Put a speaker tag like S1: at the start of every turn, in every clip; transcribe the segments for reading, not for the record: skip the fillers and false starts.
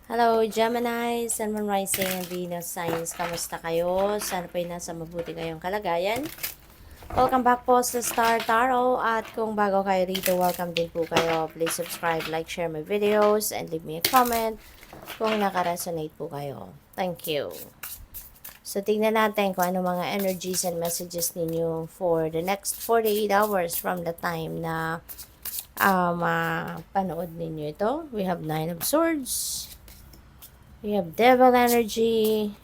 S1: Hello, Gemini, Sun, Moon, Rising, and Venus signs. Kamusta kayo? Sana po'y nasa mabuti kayong kalagayan. Welcome back po sa Star Tarot. At kung bago kayo rito, welcome din po kayo. Please subscribe, like, share my videos, and leave me a comment kung nakaresonate po kayo. Thank you. So, tingnan natin kung ano mga energies and messages ninyo for the next 48 hours from the time na panood ninyo ito. We have 9 of Swords. We have Devil energy.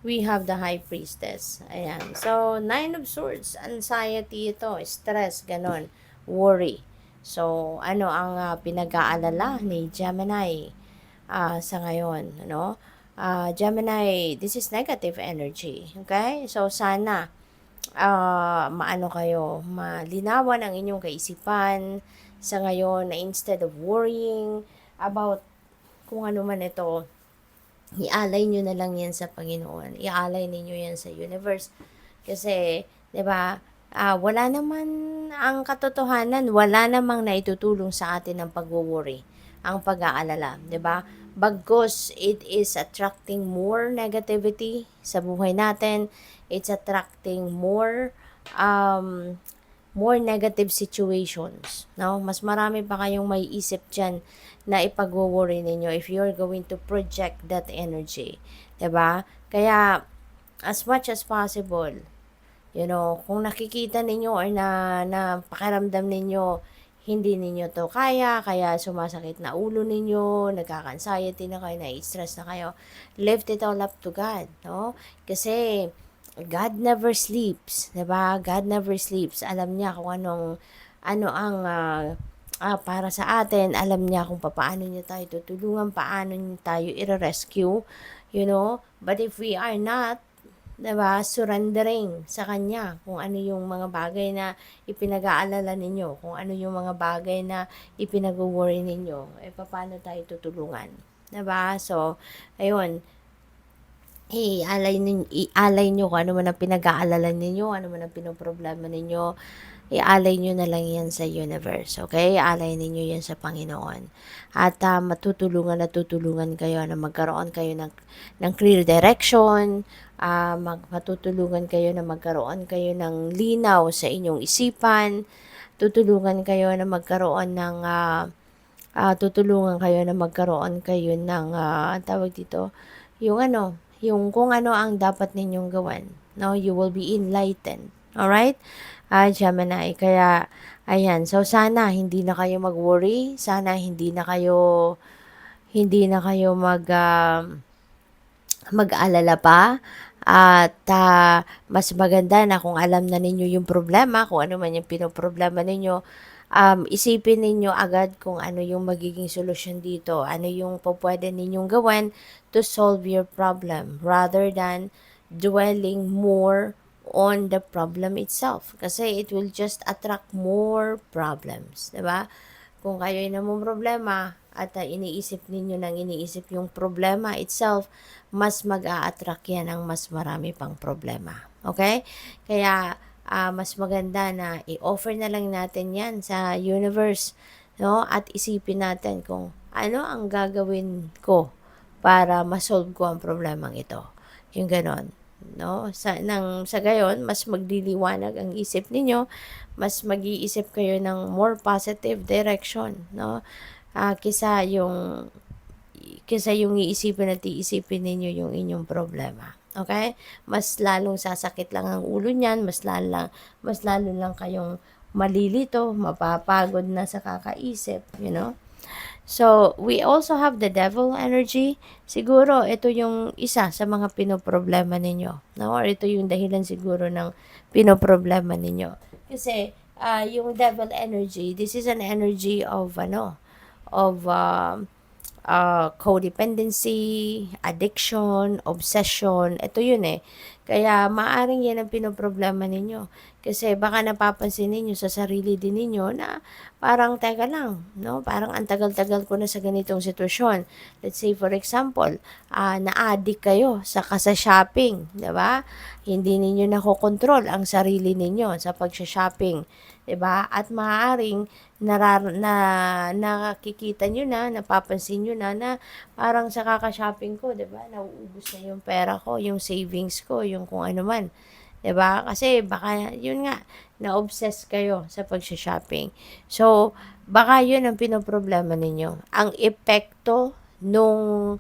S1: We have the High Priestess. Ayan. So, Nine of Swords. Anxiety ito. Stress. Ganon. Worry. So, ano ang pinag-aalala ni Gemini sa ngayon? Ano? Gemini, this is negative energy. Okay? So, sana maano kayo, malinawan ang inyong kaisipan sa ngayon na instead of worrying about kung ano man ito, ialay nyo na lang yan sa Panginoon. Ialay ninyo yan sa universe. Kasi, di ba, wala naman ang katotohanan, wala namang naitutulong sa atin ang pag-worry, ang pag-aalala, di ba? Bagkus, it is attracting more negativity sa buhay natin. It's attracting more negative situations. No? Mas marami pa kayong may isip dyan na ipag-worry ninyo if you're going to project that energy. 'Di ba? Kaya, as much as possible, kung nakikita ninyo or na pakiramdam ninyo, hindi ninyo to kaya sumasakit na ulo ninyo, nagkaka-anxiety na kayo, na-stress na kayo, lift it all up to God, no? Kasi, God never sleeps, 'di ba? God never sleeps. Alam niya kung ano ang para sa atin. Alam niya kung paano niya tayo tutulungan, paano niya tayo i-rescue, But if we are not, 'di ba, surrendering sa kanya kung ano yung mga bagay na ipinag-aalala ninyo, kung ano yung mga bagay na ipinag-worry ninyo, paano tayo tutulungan, 'di ba? So, ayun, ialay nyo kung ano man ang pinag-aalala ninyo, ano man ang pinoproblema ninyo, ialay nyo na lang yan sa universe, okay? Ialay ninyo yan sa Panginoon. At matutulungan kayo na magkaroon kayo ng clear direction, matutulungan kayo na magkaroon kayo ng linaw sa inyong isipan, tutulungan kayo na magkaroon ng tawag dito, yung kung ano ang dapat ninyong gawin. No, you will be enlightened. Alright? Gemini. Kaya, ayan. So, sana hindi na kayo mag-worry. Sana hindi na kayo mag-alala pa. At mas maganda na kung alam na ninyo yung problema, kung ano man yung pinoproblema ninyo, isipin ninyo agad kung ano yung magiging solusyon dito, ano yung pwede ninyong gawin to solve your problem rather than dwelling more on the problem itself. Kasi it will just attract more problems, 'di ba? Kung kayo ay namang problema at iniisip yung problema itself, mas mag-a-attract yan ng mas marami pang problema. Okay? Kaya, mas maganda na i-offer na lang natin yan sa universe, no? At isipin natin kung ano ang gagawin ko para ma-solve ko ang problemang ito. Yung ganon, no? Sa gayon, mas magliliwanag ang isip ninyo, mas mag-iisip kayo ng more positive direction, no? Kisa yung iisipin ninyo yung inyong problema. Okay? Mas lalong sasakit lang ang ulo niyan, mas lalo lang kayong malilito, mapapagod na sa kakaisip, So, we also have the devil energy. Siguro, ito yung isa sa mga pinoproblema ninyo. No? Or ito yung dahilan siguro ng pinoproblema ninyo. Kasi, yung devil energy, this is an energy of, codependency, addiction, obsession. Ito yun eh. Kaya maaring yan ang pinoproblema ninyo. Kasi baka napapansin ninyo sa sarili din ninyo na parang teka lang, no? Parang ang tagal-tagal ko na sa ganitong sitwasyon. Let's say for example, na-addict kayo sa shopping, 'di ba? Hindi ninyo nakokontrol ang sarili ninyo sa pag-shopping. 'di ba? At maaaring nakikita niyo na, napapansin niyo na parang sa kaka-shopping ko, 'di ba, nauubos na yung pera ko, yung savings ko, yung kung ano man, 'di ba? Kasi baka yun nga, na-obsess kayo sa pagsho-shopping. So, baka yun ang pinoproblema ninyo. Ang epekto nung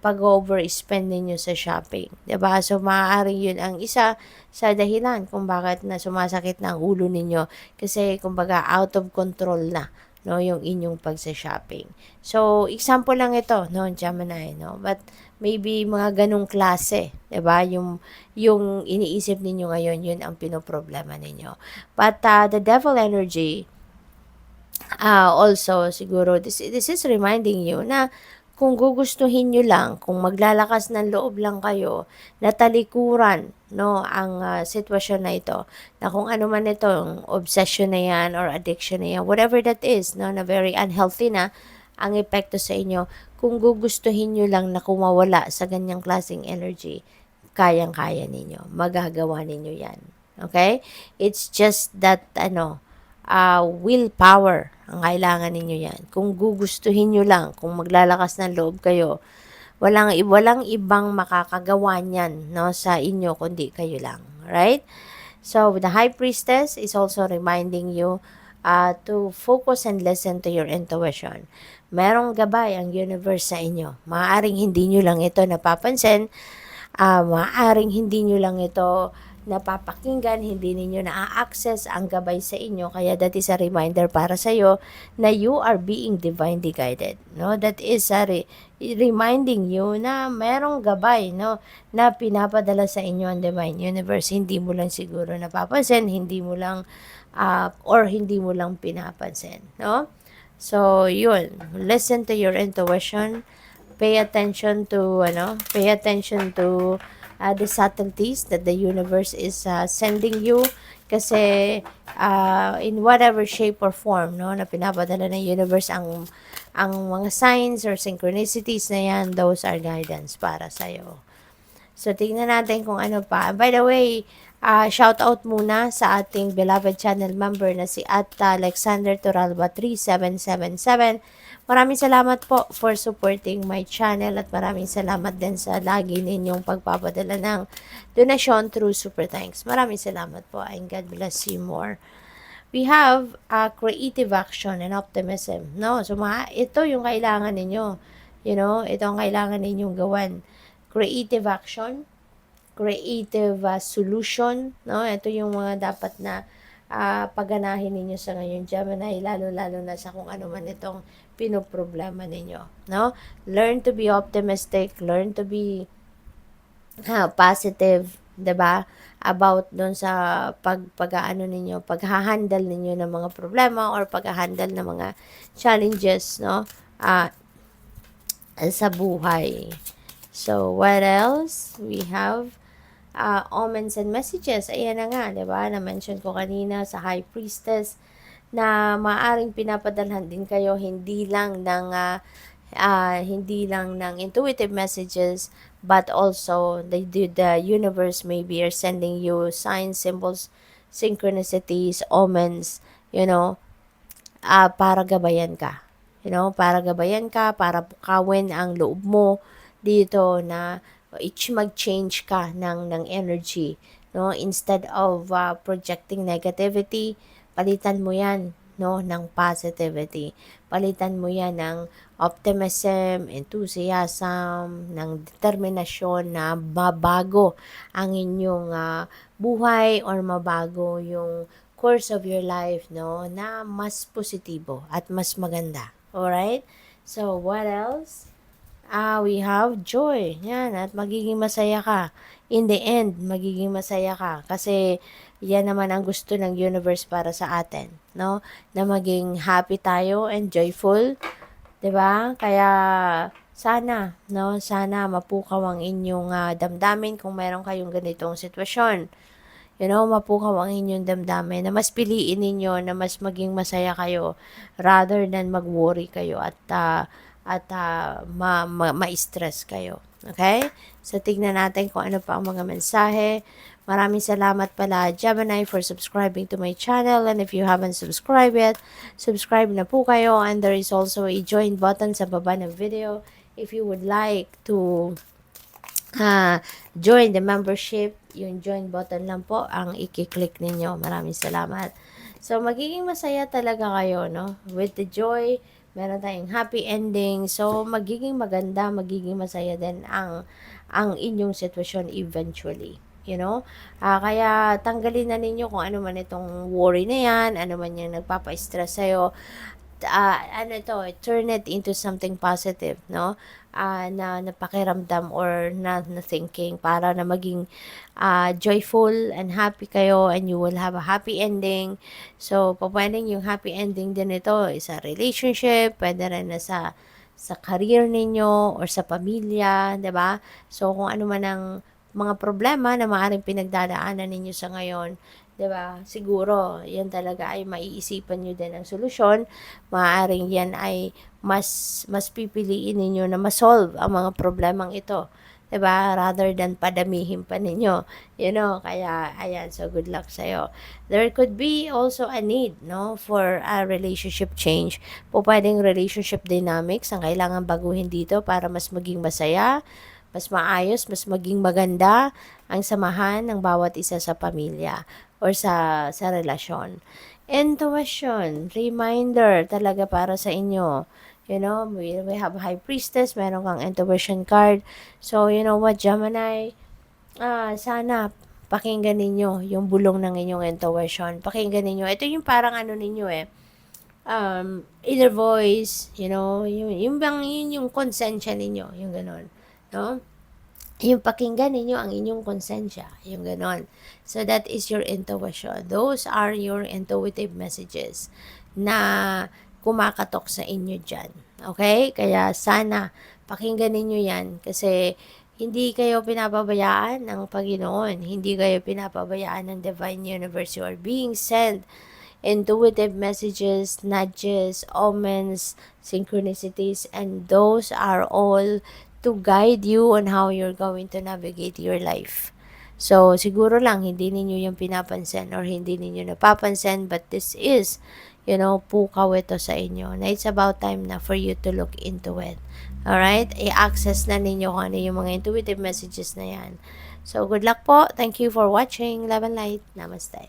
S1: pag-overspend ninyo sa shopping, 'di ba? So, maaaring yun ang isa sa dahilan kung bakit na sumasakit na ang ulo ninyo kasi kumbaga out of control na, 'no, yung inyong pagso-shopping. So, example lang ito, 'no, Gemini, 'no? But maybe mga ganong klase, 'di ba? Yung iniisip ninyo ngayon, yun ang pinoproblema ninyo. But the devil energy, also siguro this is reminding you na kung gugustuhin niyo lang, kung maglalakas ng loob lang kayo na talikuran, 'no, ang sitwasyon na ito, na kung ano man itong obsession na 'yan or addiction na 'yan, whatever that is, 'no, na very unhealthy na ang epekto sa inyo, kung gugustuhin niyo lang na kumawala sa ganyang klaseng energy, kayang-kaya ninyo, magagawa ninyo 'yan, okay? It's just that willpower ang kailangan ninyo 'yan. Kung gugustuhin niyo lang, kung maglalakas ng loob kayo, walang ibang makakagawa niyan, 'no, sa inyo kundi kayo lang, right? So, the High Priestess is also reminding you to focus and listen to your intuition. Merong gabay ang universe sa inyo. Maaaring hindi nyo lang ito napapansin, maaaring hindi nyo lang ito napapakinggan, hindi ninyo na-access ang gabay sa inyo. Kaya that is a reminder para sa iyo na you are being divinely guided. No? That is reminding you na merong gabay, no, na pinapadala sa inyo ang divine universe. Hindi mo lang siguro napapansin, hindi mo lang or hindi mo lang pinapansin, no? So, yun. Listen to your intuition. Pay attention to the subtleties that the universe is sending you kasi in whatever shape or form, no, na pinapadala ng universe ang mga signs or synchronicities na yan, those are guidance para sa iyo. So, tingnan natin kung ano pa. By the way, shout out muna sa ating beloved channel member na si Alexander Toralba 3777. Maraming salamat po for supporting my channel at maraming salamat din sa lagi ninyong pagpapadala ng donasyon through Super Thanks. Maraming salamat po and God bless you more. We have creative action and optimism. No? So, ito yung kailangan ninyo. Ito ang kailangan ninyong gawan. Creative action, creative solution, no? Ito yung mga dapat na pagganahin ninyo sa ngayon, Gemini, lalo-lalo na sa kung ano man itong pinoproblema ninyo, no? Learn to be optimistic, learn to be positive, 'di ba? About doon sa pag-aano ninyo, paghahandle ninyo ng mga problema or paghahandle ng mga challenges, no? Sa buhay. So, what else? We have omens and messages. Ayan na nga, 'di ba? Na-mention ko kanina sa High Priestess na maaring pinapadalhan din kayo hindi lang ng intuitive messages, but also the universe maybe are sending you signs, symbols, synchronicities, omens, para gabayan ka. Para gabayan ka, para bukawin ang loob mo dito na mag-change ka ng energy, no? Instead of projecting negativity, palitan mo 'yan, no, ng positivity. Palitan mo 'yan ng optimism, enthusiasm, ng determinasyon na mabago ang inyong buhay or mabago yung course of your life, no, na mas positibo at mas maganda. Alright? So, what else? We have joy. Yan, at magiging masaya ka. In the end, magiging masaya ka. Kasi, yan naman ang gusto ng universe para sa atin, no? Na maging happy tayo and joyful. 'Di ba? Kaya, sana, no? Sana mapukaw ang inyong damdamin kung meron kayong ganitong sitwasyon. Mapukaw ang inyong damdamin na mas piliin ninyo na mas maging masaya kayo rather than mag-worry kayo at ma-stress kayo. Okay? So, tignan natin kung ano pa ang mga mensahe Maraming salamat pala, Gemini, for subscribing to my channel. And if you haven't subscribed yet, subscribe na po kayo. And there is also a join button sa baba ng video if you would like to join the membership. Yung join button lang po ang i-click ninyo. Maraming salamat. So, magiging masaya talaga kayo, no? With the joy, meron tayong happy ending. So, magiging maganda, magiging masaya din ang inyong sitwasyon eventually. Kaya tanggalin na ninyo kung ano man itong worry na yan, ano man yung nagpapa-stress sa'yo. Turn it into something positive, no? Na napakiramdam or na thinking para na maging joyful and happy kayo, and you will have a happy ending. So, pwedeng yung happy ending din ito sa relationship, pwede rin na sa career ninyo or sa pamilya, 'di ba? So, kung ano man ang mga problema na maaaring pinagdadaanan ninyo sa ngayon, 'di ba? Siguro, 'yan talaga ay maiisipan niyo din ang solusyon. Maaaring 'yan ay mas pipiliin ninyo na ma-solve ang mga problemang ito, 'di ba? Rather than padamihin pa ninyo. Kaya ayan, so good luck sa iyo. There could be also a need, no, for a relationship change. Pwedeng relationship dynamics ang kailangan baguhin dito para mas maging masaya, mas maayos, mas maging maganda ang samahan ng bawat isa sa pamilya or sa relasyon. Intuition, reminder talaga para sa inyo. We have High Priestess, meron kang intuition card. So, you know what, Gemini, sana pakinggan ninyo yung bulong ng inyong intuition. Pakinggan ninyo. Ito yung parang ninyo inner voice, yun yung konsensya ninyo, yung ganon, no? Yung pakinggan ninyo ang inyong konsensya, yung ganon. So, that is your intuition. Those are your intuitive messages na kumakatok sa inyo dyan. Okay? Kaya sana pakinggan ninyo yan kasi hindi kayo pinapabayaan ng Panginoon. Hindi kayo pinapabayaan ng Divine Universe. You are being sent intuitive messages, nudges, omens, synchronicities, and those are all to guide you on how you're going to navigate your life. So, siguro lang, hindi ninyo yung pinapansin or hindi ninyo napapansin, but this is, pukaw ito sa inyo. Na it's about time na for you to look into it. Alright? I-access na ninyo kung ano yung mga intuitive messages na yan. So, good luck po. Thank you for watching. Love and light. Namaste.